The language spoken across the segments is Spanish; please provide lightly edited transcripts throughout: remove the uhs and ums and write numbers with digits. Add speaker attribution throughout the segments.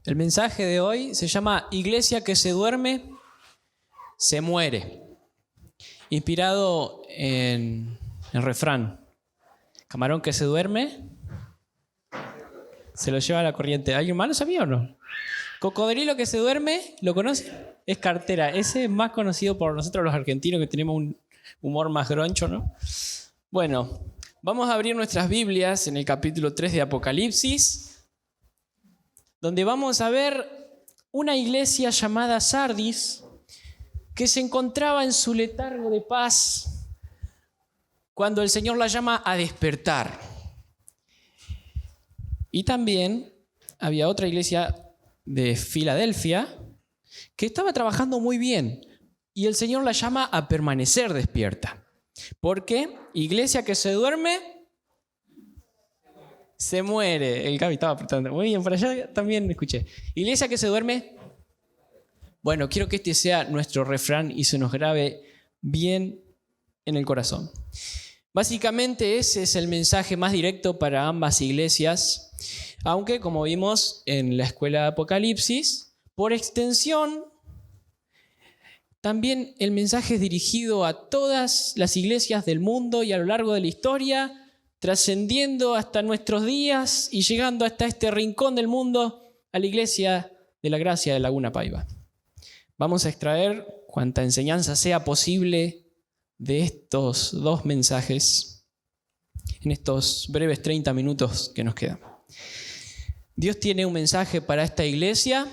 Speaker 1: El mensaje de hoy se llama Iglesia que se duerme, se muere. Inspirado en el refrán. Camarón que se duerme, se lo lleva a la corriente. ¿Alguien más lo sabía o no? Cocodrilo que se duerme, ¿lo conoce? Es cartera. Ese es más conocido por nosotros los argentinos, que tenemos un humor más groncho, ¿no? Bueno, vamos a abrir nuestras Biblias en el capítulo 3 de Apocalipsis, donde vamos a ver una iglesia llamada Sardis que se encontraba en su letargo de paz cuando el Señor la llama a despertar. Y también había otra iglesia de Filadelfia que estaba trabajando muy bien y el Señor la llama a permanecer despierta. Porque iglesia que se duerme, se muere. El Gaby estaba apretando. Muy bien, por allá también escuché. Iglesia que se duerme. Bueno, quiero que este sea nuestro refrán y se nos grabe bien en el corazón. Básicamente ese es el mensaje más directo para ambas iglesias, aunque como vimos en la escuela de Apocalipsis, por extensión, también el mensaje es dirigido a todas las iglesias del mundo y a lo largo de la historia, trascendiendo hasta nuestros días y llegando hasta este rincón del mundo, a la iglesia de la Gracia de Laguna Paiva. Vamos a extraer cuanta enseñanza sea posible de estos dos mensajes en estos breves 30 minutos que nos quedan. Dios tiene un mensaje para esta iglesia,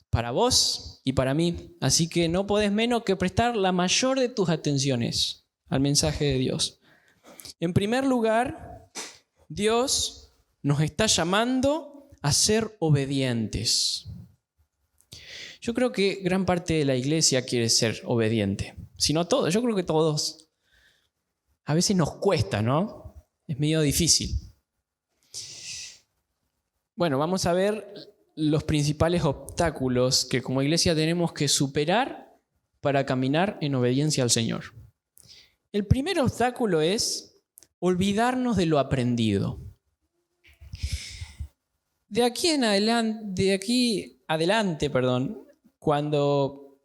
Speaker 1: para vos y para mí, así que no podés menos que prestar la mayor de tus atenciones al mensaje de Dios. En primer lugar, Dios nos está llamando a ser obedientes. Yo creo que gran parte de la iglesia quiere ser obediente. Si no todos, yo creo que todos. A veces nos cuesta, ¿no? Es medio difícil. Bueno, vamos a ver los principales obstáculos que como iglesia tenemos que superar para caminar en obediencia al Señor. El primer obstáculo es olvidarnos de lo aprendido. De aquí adelante, cuando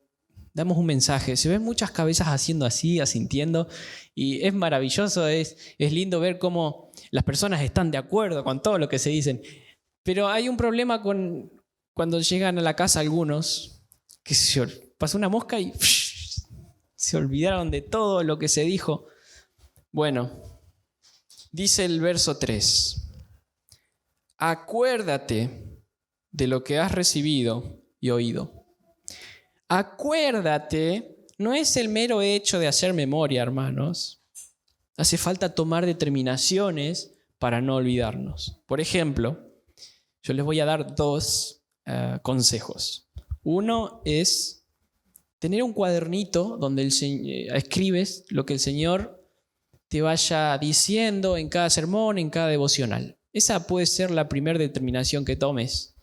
Speaker 1: damos un mensaje, se ven muchas cabezas haciendo así, asintiendo, y es maravilloso, es lindo ver cómo las personas están de acuerdo con todo lo que se dicen. Pero hay un problema cuando llegan a la casa algunos, que se pasó una mosca y se olvidaron de todo lo que se dijo. Bueno, dice el verso 3, acuérdate de lo que has recibido y oído. Acuérdate no es el mero hecho de hacer memoria, hermanos. Hace falta tomar determinaciones para no olvidarnos. Por ejemplo, yo les voy a dar dos consejos. Uno es tener un cuadernito donde escribes lo que el Señor te vaya diciendo en cada sermón, en cada devocional. Esa puede ser la primera determinación que tomes.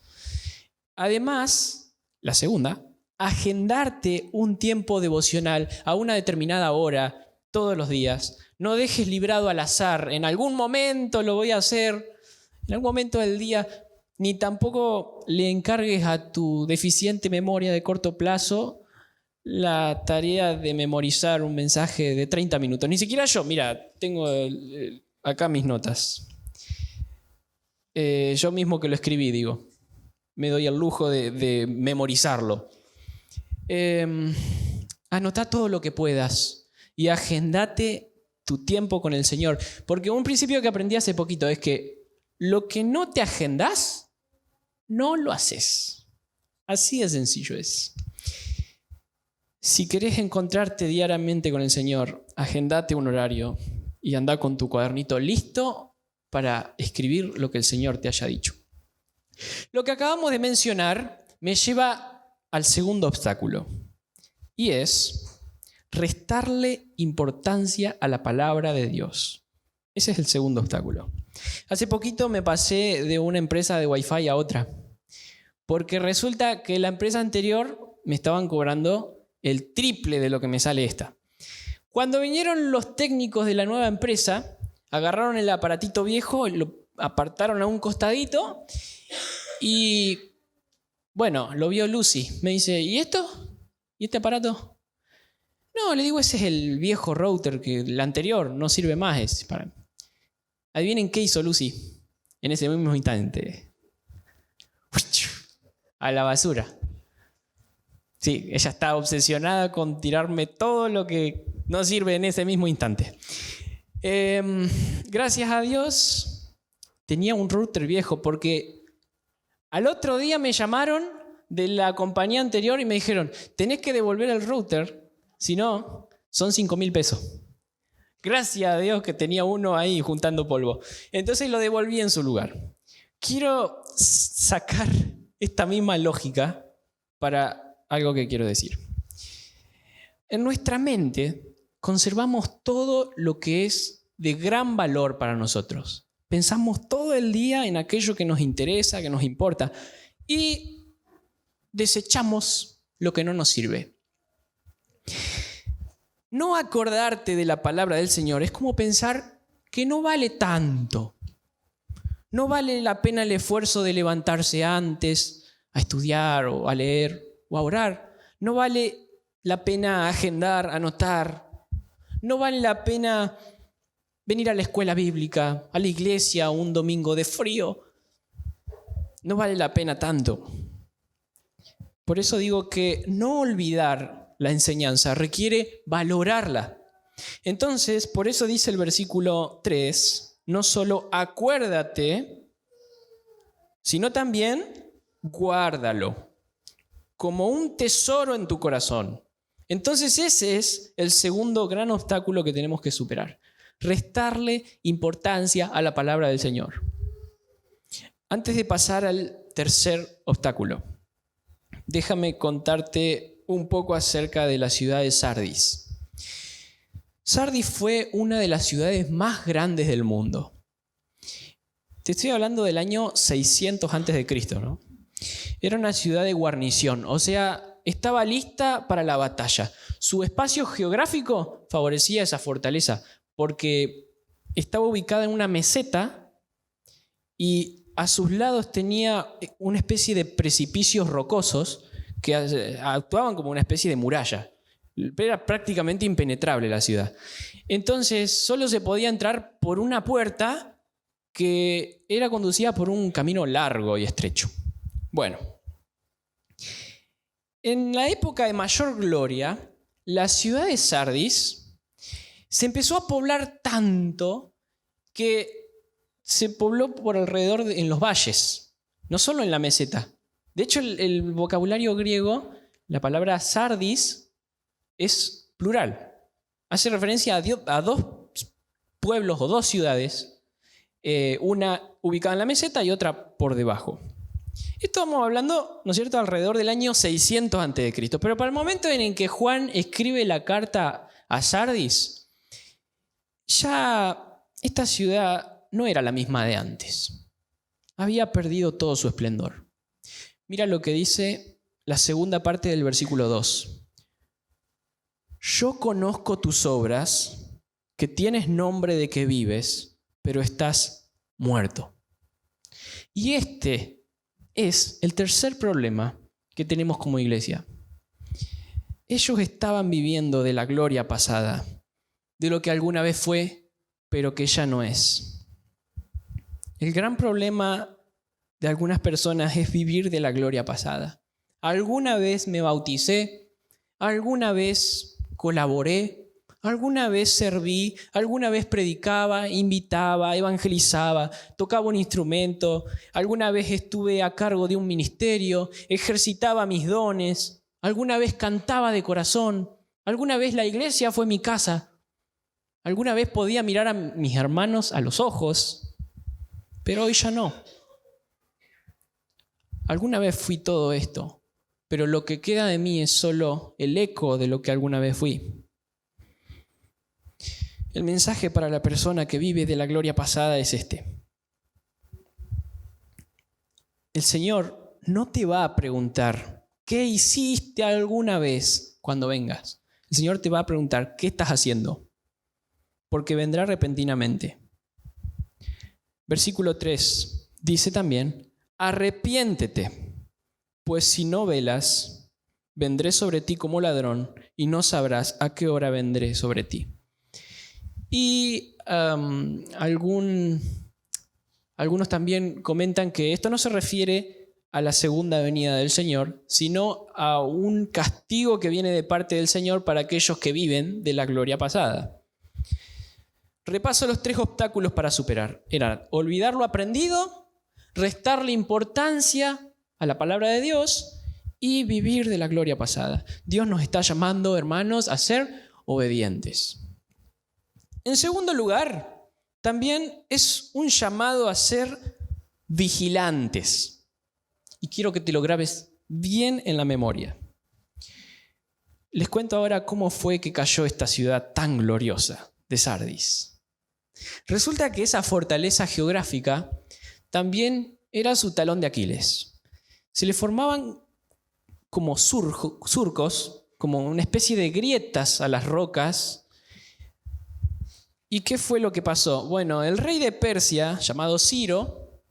Speaker 1: Además, la segunda, agendarte un tiempo devocional a una determinada hora todos los días. No dejes librado al azar. En algún momento lo voy a hacer, en algún momento del día. Ni tampoco le encargues a tu deficiente memoria de corto plazo la tarea de memorizar un mensaje de 30 minutos. Ni siquiera yo, mira, tengo acá mis notas. Yo mismo que lo escribí, digo. Me doy el lujo de memorizarlo. Anotá todo lo que puedas y agendate tu tiempo con el Señor. Porque un principio que aprendí hace poquito es que lo que no te agendás, no lo haces. Así de sencillo es. Si querés encontrarte diariamente con el Señor, agendate un horario y andá con tu cuadernito listo para escribir lo que el Señor te haya dicho. Lo que acabamos de mencionar me lleva al segundo obstáculo, y es restarle importancia a la palabra de Dios. Ese es el segundo obstáculo. Hace poquito me pasé de una empresa de Wi-Fi a otra, porque resulta que la empresa anterior me estaban cobrando el triple de lo que me sale esta. Cuando vinieron los técnicos de la nueva empresa, agarraron el aparatito viejo, lo apartaron a un costadito y Bueno, lo vio Lucy. Me dice, ¿y esto? ¿Y este aparato? No, le digo, ese es el viejo router, que el anterior no sirve más. Adivinen qué hizo Lucy en ese mismo instante. A la basura. Sí, ella está obsesionada con tirarme todo lo que no sirve en ese mismo instante. Gracias a Dios tenía un router viejo, porque al otro día me llamaron de la compañía anterior y me dijeron, tenés que devolver el router, si no, son 5.000 pesos. Gracias a Dios que tenía uno ahí juntando polvo. Entonces lo devolví en su lugar. Quiero sacar esta misma lógica para algo que quiero decir. En nuestra mente conservamos todo lo que es de gran valor para nosotros. Pensamos todo el día en aquello que nos interesa, que nos importa, y desechamos lo que no nos sirve. No acordarte de la palabra del Señor es como pensar que no vale tanto. No vale la pena el esfuerzo de levantarse antes a estudiar o a leer o a orar. No vale la pena agendar, anotar. No vale la pena venir a la escuela bíblica, a la iglesia un domingo de frío. No vale la pena tanto. Por eso digo que no olvidar la enseñanza requiere valorarla. Entonces, por eso dice el versículo 3, no solo acuérdate, sino también guárdalo como un tesoro en tu corazón. Entonces ese es el segundo gran obstáculo que tenemos que superar. Restarle importancia a la palabra del Señor. Antes de pasar al tercer obstáculo, déjame contarte un poco acerca de la ciudad de Sardis. Sardis fue una de las ciudades más grandes del mundo. Te estoy hablando del año 600 a.C., ¿no? Era una ciudad de guarnición, o sea, estaba lista para la batalla. Su espacio geográfico favorecía esa fortaleza, porque estaba ubicada en una meseta y a sus lados tenía una especie de precipicios rocosos que actuaban como una especie de muralla. Era prácticamente impenetrable la ciudad. Entonces solo se podía entrar por una puerta que era conducida por un camino largo y estrecho. Bueno, en la época de mayor gloria, la ciudad de Sardis se empezó a poblar tanto que se pobló por alrededor en los valles, no solo en la meseta. De hecho, el vocabulario griego, la palabra Sardis, es plural. Hace referencia a dos pueblos o dos ciudades, una ubicada en la meseta y otra por debajo. Esto estamos hablando, ¿no es cierto?, alrededor del año 600 a.C. Pero para el momento en el que Juan escribe la carta a Sardis, ya esta ciudad no era la misma de antes. Había perdido todo su esplendor. Mira lo que dice la segunda parte del versículo 2. Yo conozco tus obras, que tienes nombre de que vives, pero estás muerto. Y este es el tercer problema que tenemos como iglesia. Ellos estaban viviendo de la gloria pasada, de lo que alguna vez fue, pero que ya no es. El gran problema de algunas personas es vivir de la gloria pasada. Alguna vez me bauticé, alguna vez colaboré, alguna vez serví, alguna vez predicaba, invitaba, evangelizaba, tocaba un instrumento, alguna vez estuve a cargo de un ministerio, ejercitaba mis dones, alguna vez cantaba de corazón, alguna vez la iglesia fue mi casa, alguna vez podía mirar a mis hermanos a los ojos, pero hoy ya no. Alguna vez fui todo esto, pero lo que queda de mí es solo el eco de lo que alguna vez fui. El mensaje para la persona que vive de la gloria pasada es este. El Señor no te va a preguntar, ¿qué hiciste alguna vez cuando vengas? El Señor te va a preguntar, ¿qué estás haciendo? Porque vendrá repentinamente. Versículo 3 dice también, arrepiéntete Pues si no velas, vendré sobre ti como ladrón y no sabrás a qué hora vendré sobre ti. Y algunos también comentan que esto no se refiere a la segunda venida del Señor, sino a un castigo que viene de parte del Señor para aquellos que viven de la gloria pasada. Repaso los 3 obstáculos para superar. Eran olvidar lo aprendido, restarle importancia a la palabra de Dios y vivir de la gloria pasada. Dios nos está llamando, hermanos, a ser obedientes. En segundo lugar, también es un llamado a ser vigilantes. Y quiero que te lo grabes bien en la memoria. Les cuento ahora cómo fue que cayó esta ciudad tan gloriosa de Sardis. Resulta que esa fortaleza geográfica también era su talón de Aquiles. Se le formaban como surcos, como una especie de grietas a las rocas. ¿Y qué fue lo que pasó? Bueno, el rey de Persia, llamado Ciro,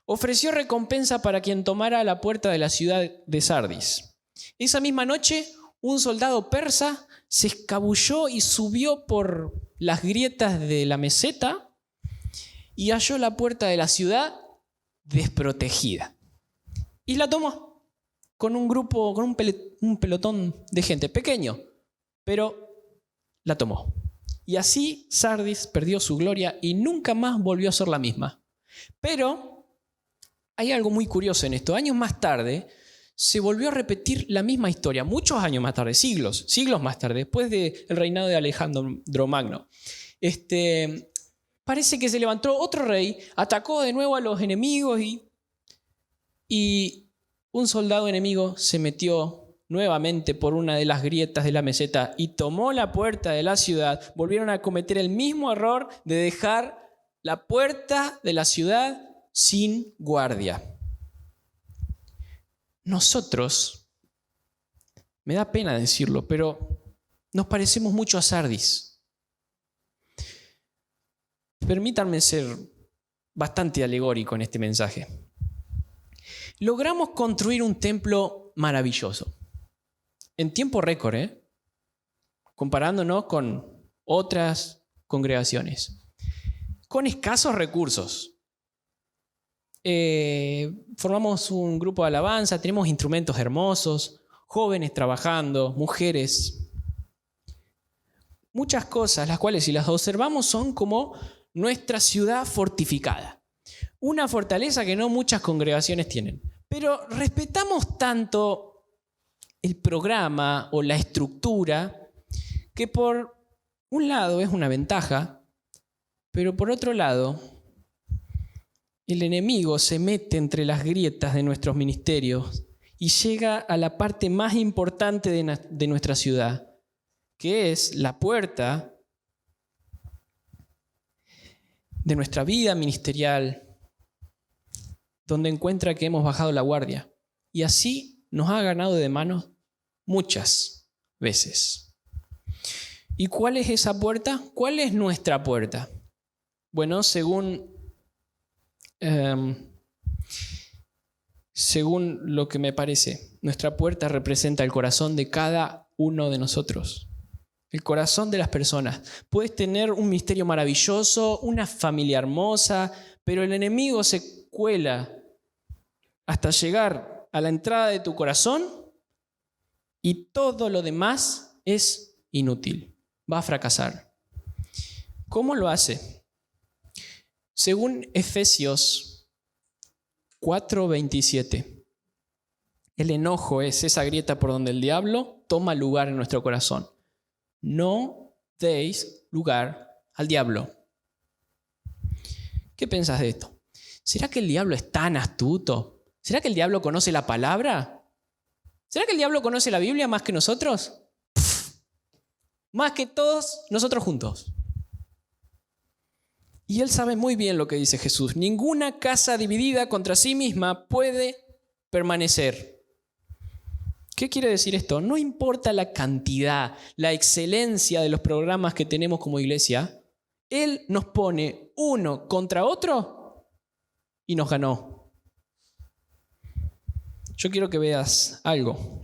Speaker 1: ofreció recompensa para quien tomara la puerta de la ciudad de Sardis. Esa misma noche, un soldado persa se escabulló y subió por las grietas de la meseta y halló la puerta de la ciudad desprotegida. Y la tomó con un grupo, con un pelotón de gente pequeño, pero la tomó. Y así Sardis perdió su gloria y nunca más volvió a ser la misma. Pero hay algo muy curioso en esto. Años más tarde se volvió a repetir la misma historia, muchos años más tarde, siglos más tarde, después del reinado de Alejandro Magno. Parece que se levantó otro rey, atacó de nuevo a los enemigos y un soldado enemigo se metió nuevamente por una de las grietas de la meseta y tomó la puerta de la ciudad. Volvieron a cometer el mismo error de dejar la puerta de la ciudad sin guardia. Nosotros, me da pena decirlo, pero nos parecemos mucho a Sardis. Permítanme ser bastante alegórico en este mensaje. Logramos construir un templo maravilloso, en tiempo récord, comparándonos con otras congregaciones, con escasos recursos. Formamos un grupo de alabanza, tenemos instrumentos hermosos, jóvenes trabajando, mujeres. Muchas cosas, las cuales si las observamos son como nuestra ciudad fortificada. Una fortaleza que no muchas congregaciones tienen. Pero respetamos tanto el programa o la estructura que por un lado es una ventaja, pero por otro lado el enemigo se mete entre las grietas de nuestros ministerios y llega a la parte más importante de nuestra ciudad, que es la puerta de nuestra vida ministerial, donde encuentra que hemos bajado la guardia. Y así nos ha ganado de manos muchas veces. ¿Y cuál es esa puerta? ¿Cuál es nuestra puerta? Bueno, según lo que me parece, nuestra puerta representa el corazón de cada uno de nosotros. El corazón de las personas. Puedes tener un misterio maravilloso, una familia hermosa, pero el enemigo se cuela hasta llegar a la entrada de tu corazón y todo lo demás es inútil. Va a fracasar. ¿Cómo lo hace? Según Efesios 4:27, el enojo es esa grieta por donde el diablo toma lugar en nuestro corazón. No deis lugar al diablo. ¿Qué pensás de esto? ¿Será que el diablo es tan astuto? ¿Será que el diablo conoce la palabra? ¿Será que el diablo conoce la Biblia más que nosotros? Más que todos nosotros juntos. Y él sabe muy bien lo que dice Jesús. Ninguna casa dividida contra sí misma puede permanecer. ¿Qué quiere decir esto? No importa la cantidad, la excelencia de los programas que tenemos como iglesia, Él nos pone uno contra otro y nos ganó. yo quiero que veas algo.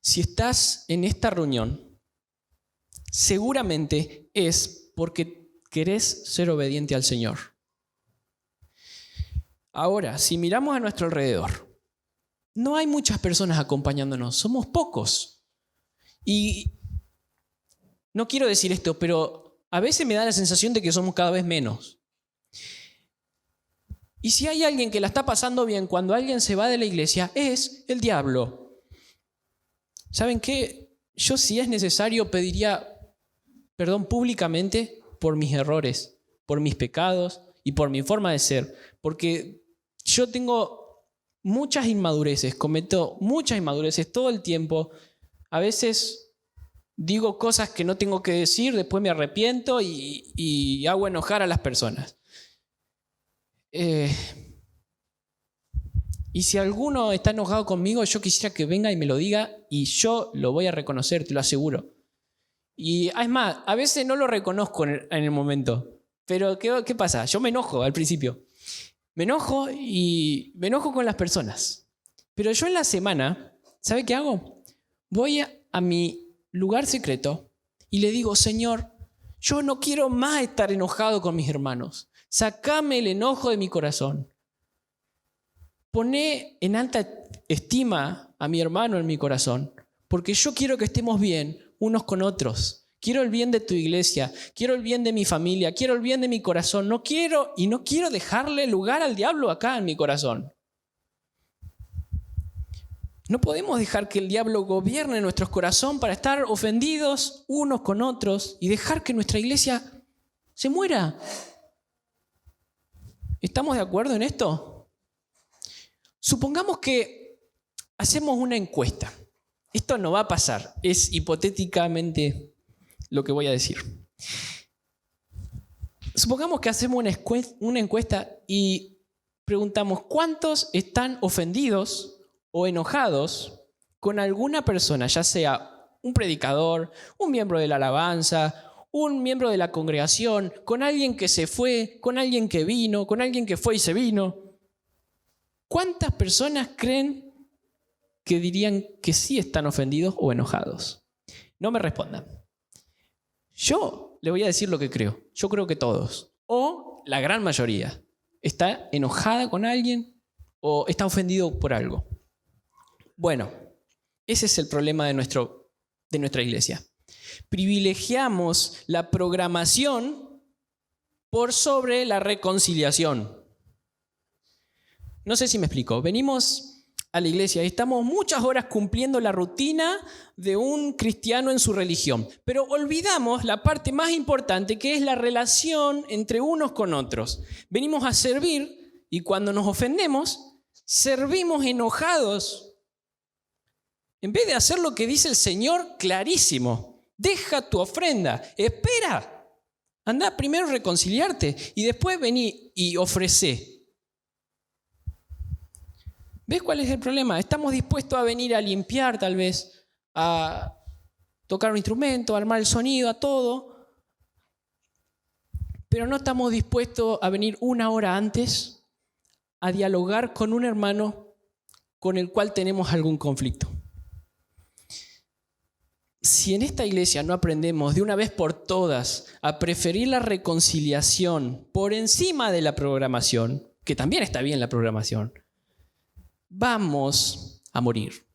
Speaker 1: Si estás en esta reunión, seguramente es porque querés ser obediente al Señor. Ahora, si miramos a nuestro alrededor, no hay muchas personas acompañándonos, somos pocos. Y no quiero decir esto, pero a veces me da la sensación de que somos cada vez menos. Y si hay alguien que la está pasando bien cuando alguien se va de la iglesia, es el diablo. ¿Saben qué? Yo, si es necesario, pediría perdón públicamente por mis errores, por mis pecados y por mi forma de ser. Porque yo tengo muchas inmadureces, cometo muchas inmadureces todo el tiempo. A veces digo cosas que no tengo que decir, después me arrepiento y hago enojar a las personas. Y si alguno está enojado conmigo, yo quisiera que venga y me lo diga y yo lo voy a reconocer, te lo aseguro. Y es más, a veces no lo reconozco en el momento. Pero ¿qué pasa? Yo me enojo al principio. Me enojo con las personas. Pero yo en la semana, ¿sabe qué hago? Voy a mi lugar secreto y le digo, Señor, yo no quiero más estar enojado con mis hermanos. Sácame el enojo de mi corazón. Poné en alta estima a mi hermano en mi corazón, porque yo quiero que estemos bien unos con otros. Quiero el bien de tu iglesia, quiero el bien de mi familia, quiero el bien de mi corazón. No quiero dejarle lugar al diablo acá en mi corazón. No podemos dejar que el diablo gobierne nuestro corazón para estar ofendidos unos con otros y dejar que nuestra iglesia se muera. ¿Estamos de acuerdo en esto? Supongamos que hacemos una encuesta. Esto no va a pasar, es hipotéticamente lo que voy a decir. Supongamos que hacemos una encuesta y preguntamos ¿cuántos están ofendidos o enojados con alguna persona, ya sea un predicador, un miembro de la alabanza, un miembro de la congregación, con alguien que se fue, con alguien que vino, con alguien que fue y se vino? ¿Cuántas personas creen que dirían que sí están ofendidos o enojados? No me respondan. Yo le voy a decir lo que creo. Yo creo que todos, o la gran mayoría, está enojada con alguien o está ofendido por algo. Bueno, ese es el problema de nuestra iglesia. Privilegiamos la programación por sobre la reconciliación. No sé si me explico. Venimos a la iglesia y estamos muchas horas cumpliendo la rutina de un cristiano en su religión, pero olvidamos la parte más importante, que es la relación entre unos con otros. Venimos a servir y cuando nos ofendemos, servimos enojados. En vez de hacer lo que dice el Señor clarísimo, deja tu ofrenda, espera, anda primero a reconciliarte y después vení y ofrecé. ¿Ves cuál es el problema? Estamos dispuestos a venir a limpiar tal vez, a tocar un instrumento, a armar el sonido, a todo, pero no estamos dispuestos a venir una hora antes a dialogar con un hermano con el cual tenemos algún conflicto. Si en esta iglesia no aprendemos de una vez por todas a preferir la reconciliación por encima de la programación, que también está bien la programación, vamos a morir.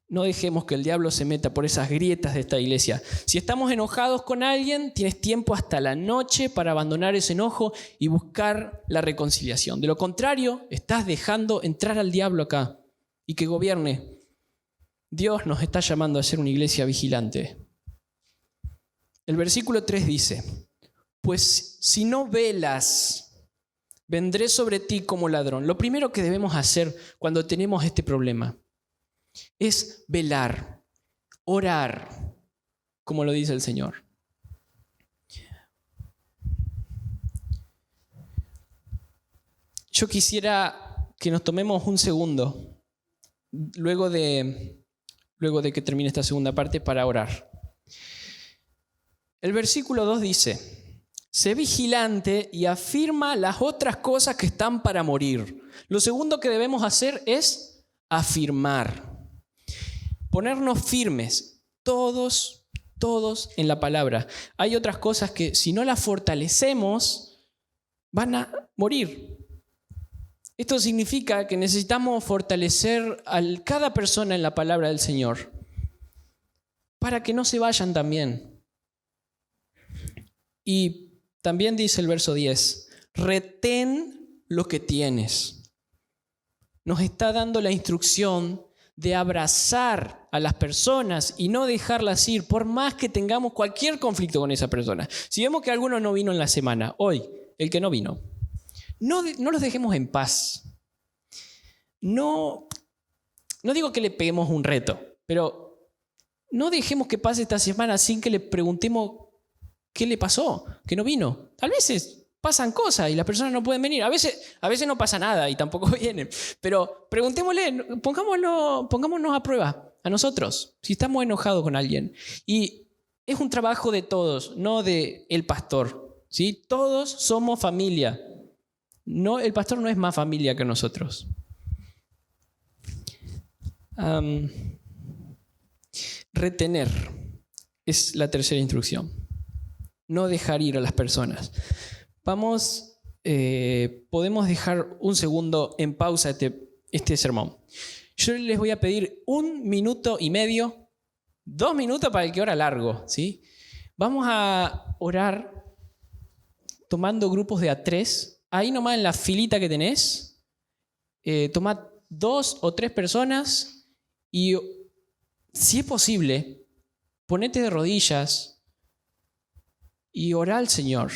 Speaker 1: No dejemos que el diablo se meta por esas grietas de esta iglesia. Si estamos enojados con alguien, tienes tiempo hasta la noche para abandonar ese enojo y buscar la reconciliación. De lo contrario, estás dejando entrar al diablo acá y que gobierne. Dios nos está llamando a ser una iglesia vigilante. El versículo 3 dice, pues si no velas, vendré sobre ti como ladrón. Lo primero que debemos hacer cuando tenemos este problema es velar, orar, como lo dice el Señor. Yo quisiera que nos tomemos un segundo, luego de que termine esta segunda parte, para orar. El versículo 2 dice, Sé vigilante y afirma las otras cosas que están para morir. Lo segundo que debemos hacer es afirmar. Ponernos firmes, todos en la palabra. Hay otras cosas que si no las fortalecemos, van a morir. Esto significa que necesitamos fortalecer a cada persona en la palabra del Señor para que no se vayan también. Y también dice el verso 10, retén lo que tienes. Nos está dando la instrucción de abrazar a las personas y no dejarlas ir, por más que tengamos cualquier conflicto con esa persona. Si vemos que alguno no vino en la semana, hoy, el que no vino, no los dejemos en paz. No digo que le peguemos un reto, pero no dejemos que pase esta semana sin que le preguntemos qué le pasó, que no vino. A veces pasan cosas y las personas no pueden venir. A veces no pasa nada y tampoco vienen. Pero preguntémosle, pongámonos a prueba a nosotros, si estamos enojados con alguien. Y es un trabajo de todos, no de el pastor, ¿sí? Todos somos familia. No, el pastor no es más familia que nosotros. Retener es la tercera instrucción. No dejar ir a las personas. Podemos dejar un segundo en pausa este sermón. Yo les voy a pedir 1 minuto y medio, 2 minutos para el que ora largo, ¿sí? Vamos a orar tomando grupos de a 3. Ahí nomás en la filita que tenés, toma 2 o 3 personas y, si es posible, ponete de rodillas y orá al Señor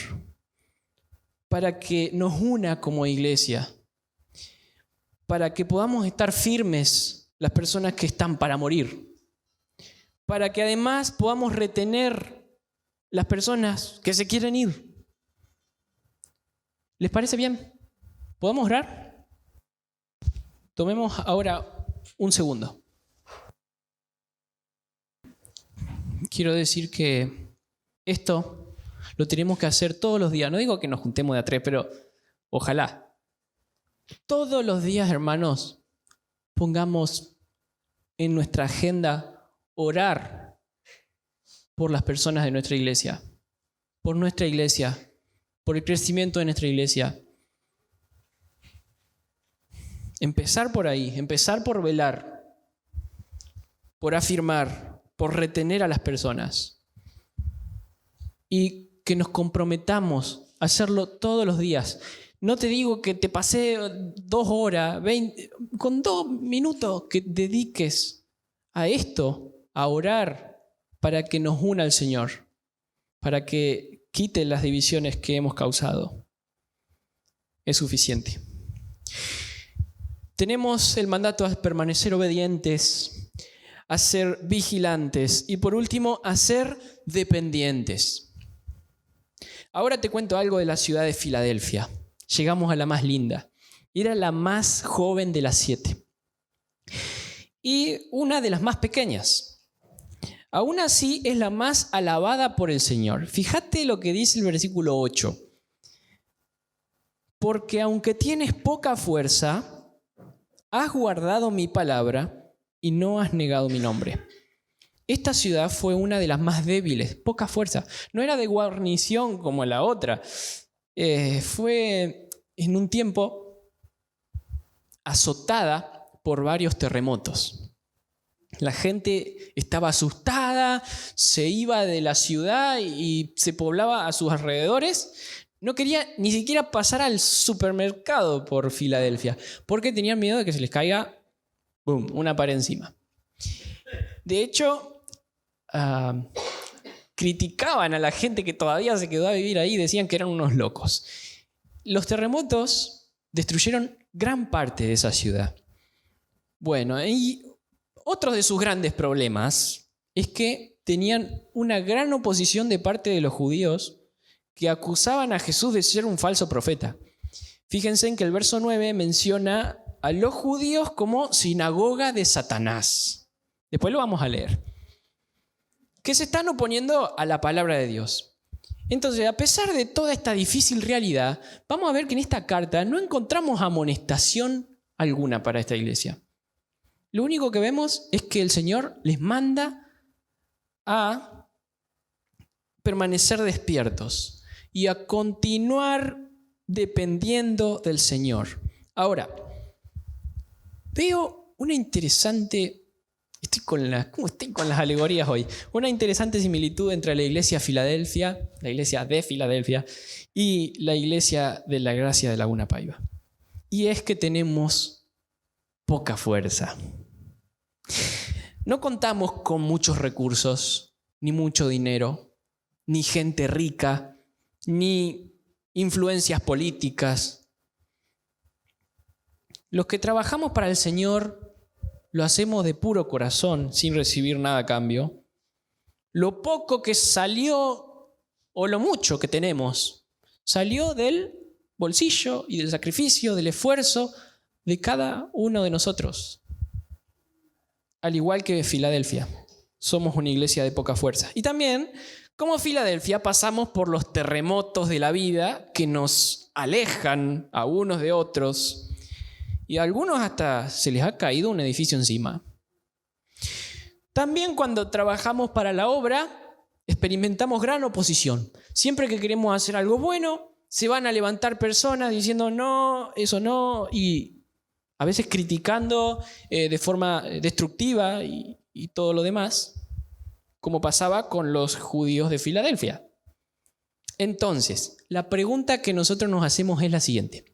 Speaker 1: para que nos una como iglesia, para que podamos estar firmes las personas que están para morir, para que además podamos retener las personas que se quieren ir. ¿Les parece bien? ¿Podemos orar? Tomemos ahora un segundo. Quiero decir que esto lo tenemos que hacer todos los días. No digo que nos juntemos de a 3, pero ojalá. Todos los días, hermanos, pongamos en nuestra agenda orar por las personas de nuestra iglesia, por nuestra iglesia, por el crecimiento de nuestra iglesia. Empezar por ahí, empezar por velar, por afirmar, por retener a las personas. Y que nos comprometamos a hacerlo todos los días. No te digo que te pasé 2 horas, 20, con 2 minutos que dediques a esto, a orar para que nos una al Señor, para que quite las divisiones que hemos causado. Es suficiente. Tenemos el mandato a permanecer obedientes, a ser vigilantes y por último a ser dependientes. Ahora te cuento algo de la ciudad de Filadelfia. Llegamos a la más linda. Era la más joven de las 7 y una de las más pequeñas. Aún así es la más alabada por el Señor. Fíjate lo que dice el versículo 8. Porque aunque tienes poca fuerza, has guardado mi palabra y no has negado mi nombre. Esta ciudad fue una de las más débiles, poca fuerza. No era de guarnición como la otra. Fue en un tiempo azotada por varios terremotos. La gente estaba asustada, se iba de la ciudad y se poblaba a sus alrededores. No quería ni siquiera pasar al supermercado por Filadelfia, porque tenían miedo de que se les caiga una pared encima. De hecho, criticaban a la gente que todavía se quedó a vivir ahí, decían que eran unos locos. Los terremotos destruyeron gran parte de esa ciudad. Bueno, y otro de sus grandes problemas es que tenían una gran oposición de parte de los judíos que acusaban a Jesús de ser un falso profeta. Fíjense en que el verso 9 menciona a los judíos como sinagoga de Satanás. Después lo vamos a leer. Que se están oponiendo a la palabra de Dios. Entonces, a pesar de toda esta difícil realidad, vamos a ver que en esta carta no encontramos amonestación alguna para esta iglesia. Lo único que vemos es que el Señor les manda a permanecer despiertos y a continuar dependiendo del Señor. Ahora, veo una interesante... ¿Cómo estoy con las alegorías hoy? Una interesante similitud entre la iglesia de Filadelfia y la iglesia de la Gracia de Laguna Paiva. Y es que tenemos poca fuerza. No contamos con muchos recursos, ni mucho dinero, ni gente rica, ni influencias políticas. Los que trabajamos para el Señor lo hacemos de puro corazón, sin recibir nada a cambio. Lo poco que salió, o lo mucho que tenemos, salió del bolsillo y del sacrificio, del esfuerzo de cada uno de nosotros. Al igual que Filadelfia, somos una iglesia de poca fuerza. Y también, como Filadelfia, pasamos por los terremotos de la vida que nos alejan a unos de otros. Y a algunos hasta se les ha caído un edificio encima. También cuando trabajamos para la obra, experimentamos gran oposición. Siempre que queremos hacer algo bueno, se van a levantar personas diciendo no, eso no, y a veces criticando de forma destructiva y todo lo demás, como pasaba con los judíos de Filadelfia. Entonces, la pregunta que nosotros nos hacemos es la siguiente.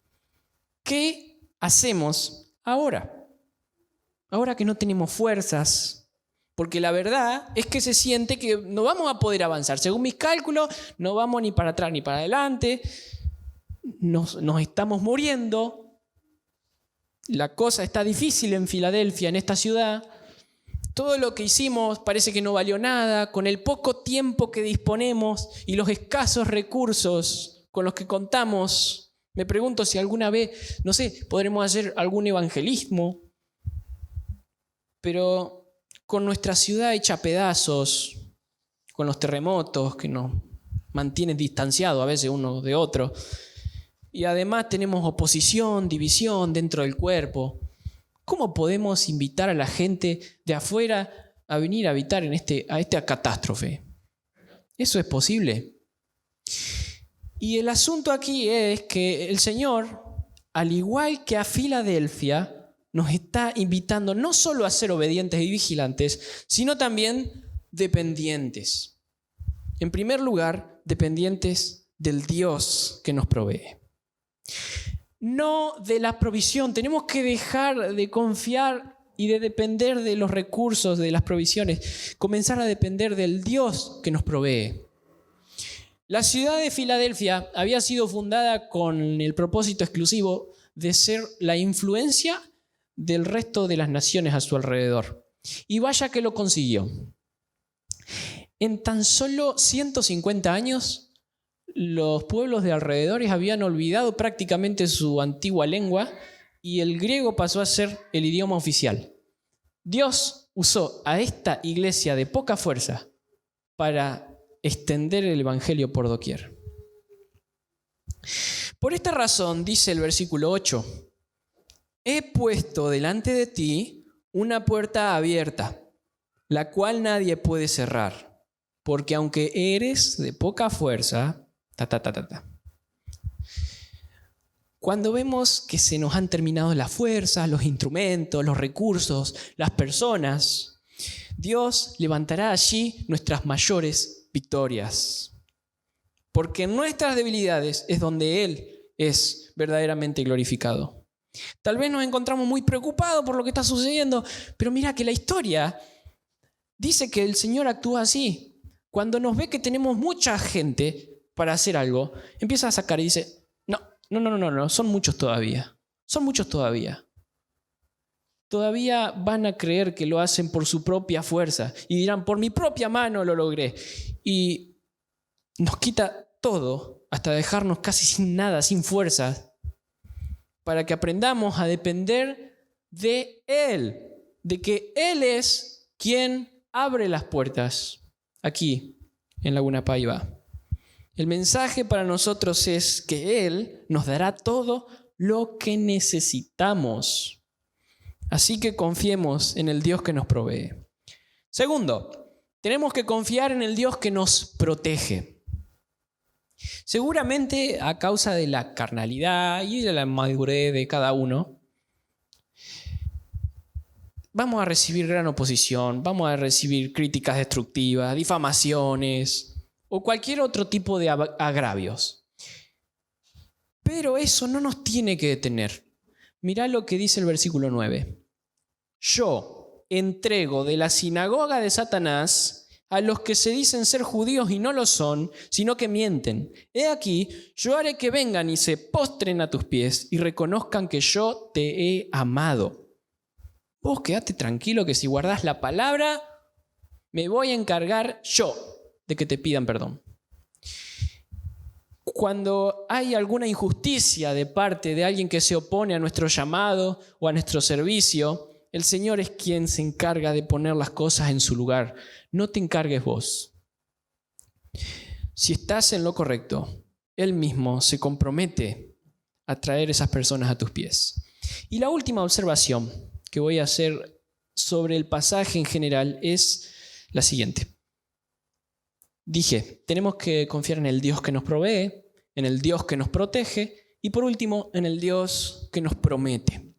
Speaker 1: ¿Qué hacemos ahora? Ahora que no tenemos fuerzas, porque la verdad es que se siente que no vamos a poder avanzar. Según mis cálculos, no vamos ni para atrás ni para adelante. Nos estamos muriendo. La cosa está difícil en Filadelfia, en esta ciudad. Todo lo que hicimos parece que no valió nada. Con el poco tiempo que disponemos y los escasos recursos con los que contamos, me pregunto si alguna vez, no sé, podremos hacer algún evangelismo, pero con nuestra ciudad hecha pedazos, con los terremotos que nos mantienen distanciados a veces uno de otro, y además tenemos oposición, división dentro del cuerpo, ¿cómo podemos invitar a la gente de afuera a venir a habitar en esta catástrofe? ¿Eso es posible? Y el asunto aquí es que el Señor, al igual que a Filadelfia, nos está invitando no solo a ser obedientes y vigilantes, sino también dependientes. En primer lugar, dependientes del Dios que nos provee. No de la provisión. Tenemos que dejar de confiar y de depender de los recursos, de las provisiones. Comenzar a depender del Dios que nos provee. La ciudad de Filadelfia había sido fundada con el propósito exclusivo de ser la influencia del resto de las naciones a su alrededor. Y vaya que lo consiguió. En tan solo 150 años, los pueblos de alrededores habían olvidado prácticamente su antigua lengua y el griego pasó a ser el idioma oficial. Dios usó a esta iglesia de poca fuerza para extender el evangelio por doquier. Por esta razón, dice el versículo 8, he puesto delante de ti una puerta abierta, la cual nadie puede cerrar, porque aunque eres de poca fuerza, Cuando vemos que se nos han terminado las fuerzas, los instrumentos, los recursos, las personas, Dios levantará allí nuestras mayores victorias. Porque en nuestras debilidades es donde Él es verdaderamente glorificado. Tal vez nos encontramos muy preocupados por lo que está sucediendo, pero mira que la historia dice que el Señor actúa así. Cuando nos ve que tenemos mucha gente para hacer algo, empieza a sacar y dice, no, son muchos todavía. Son muchos todavía. Todavía van a creer que lo hacen por su propia fuerza y dirán, por mi propia mano lo logré. Y nos quita todo hasta dejarnos casi sin nada, sin fuerzas, para que aprendamos a depender de Él, de que Él es quien abre las puertas aquí en Laguna Paiva. El mensaje para nosotros es que Él nos dará todo lo que necesitamos. Así que confiemos en el Dios que nos provee. Segundo, tenemos que confiar en el Dios que nos protege. Seguramente a causa de la carnalidad y de la madurez de cada uno, vamos a recibir gran oposición, vamos a recibir críticas destructivas, difamaciones o cualquier otro tipo de agravios. Pero eso no nos tiene que detener. Mirá lo que dice el versículo 9. Yo entrego de la sinagoga de Satanás a los que se dicen ser judíos y no lo son, sino que mienten. He aquí, yo haré que vengan y se postren a tus pies y reconozcan que yo te he amado. Vos quedate tranquilo que si guardás la palabra, me voy a encargar yo de que te pidan perdón. Cuando hay alguna injusticia de parte de alguien que se opone a nuestro llamado o a nuestro servicio, el Señor es quien se encarga de poner las cosas en su lugar. No te encargues vos. Si estás en lo correcto, Él mismo se compromete a traer esas personas a tus pies. Y la última observación que voy a hacer sobre el pasaje en general es la siguiente. Dije, tenemos que confiar en el Dios que nos provee, en el Dios que nos protege y por último, en el Dios que nos promete.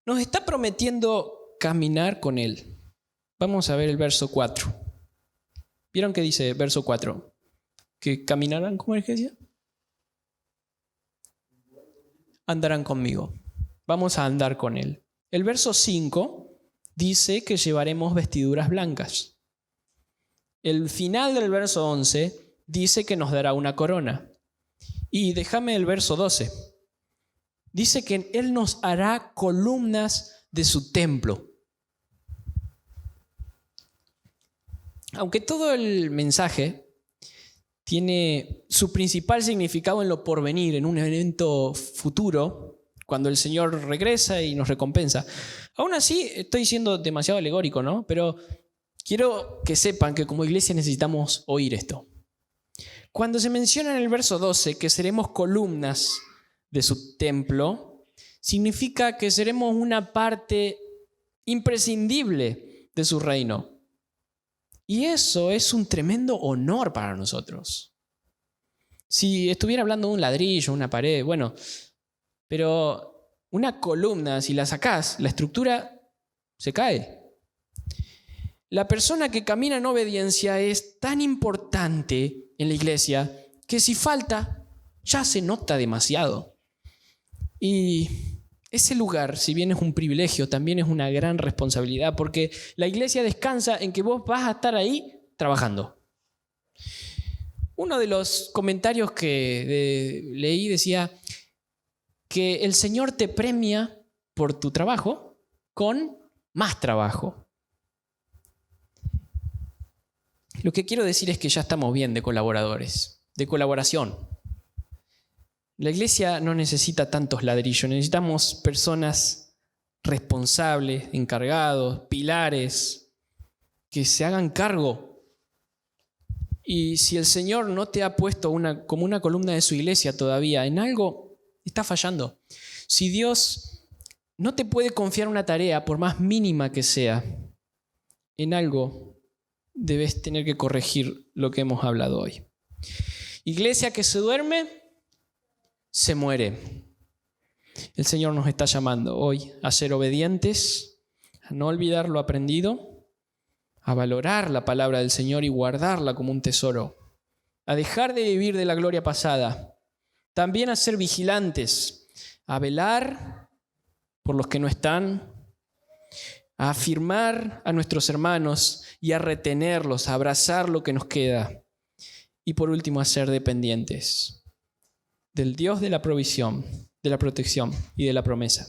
Speaker 1: Nos está prometiendo caminar con Él. Vamos a ver el verso 4. ¿Vieron qué dice verso 4? ¿Que caminarán, cómo es que decía? Andarán conmigo. Vamos a andar con Él. El verso 5 dice que llevaremos vestiduras blancas. El final del verso 11 dice que nos dará una corona. Y déjame el verso 12. Dice que Él nos hará columnas de su templo. Aunque todo el mensaje tiene su principal significado en lo porvenir, en un evento futuro, cuando el Señor regresa y nos recompensa. Aún así, estoy siendo demasiado alegórico, ¿no? Pero quiero que sepan que como iglesia necesitamos oír esto. Cuando se menciona en el verso 12 que seremos columnas de su templo, significa que seremos una parte imprescindible de su reino. Y eso es un tremendo honor para nosotros. Si estuviera hablando de un ladrillo, una pared, bueno, pero una columna, si la sacás, la estructura se cae. La persona que camina en obediencia es tan importante en la iglesia que si falta, ya se nota demasiado. Y ese lugar, si bien es un privilegio, también es una gran responsabilidad, porque la iglesia descansa en que vos vas a estar ahí trabajando. Uno de los comentarios que leí decía que el Señor te premia por tu trabajo con más trabajo. Lo que quiero decir es que ya estamos bien de colaboradores, de colaboración. La iglesia no necesita tantos ladrillos, necesitamos personas responsables, encargados, pilares, que se hagan cargo. Y si el Señor no te ha puesto como una columna de su iglesia todavía, en algo está fallando. Si Dios no te puede confiar una tarea, por más mínima que sea, en algo debes tener que corregir lo que hemos hablado hoy. Iglesia que se duerme, se muere. El Señor nos está llamando hoy a ser obedientes, a no olvidar lo aprendido, a valorar la palabra del Señor y guardarla como un tesoro, a dejar de vivir de la gloria pasada, también a ser vigilantes, a velar por los que no están, a afirmar a nuestros hermanos y a retenerlos, a abrazar lo que nos queda. Y por último, a ser dependientes del Dios de la provisión, de la protección y de la promesa.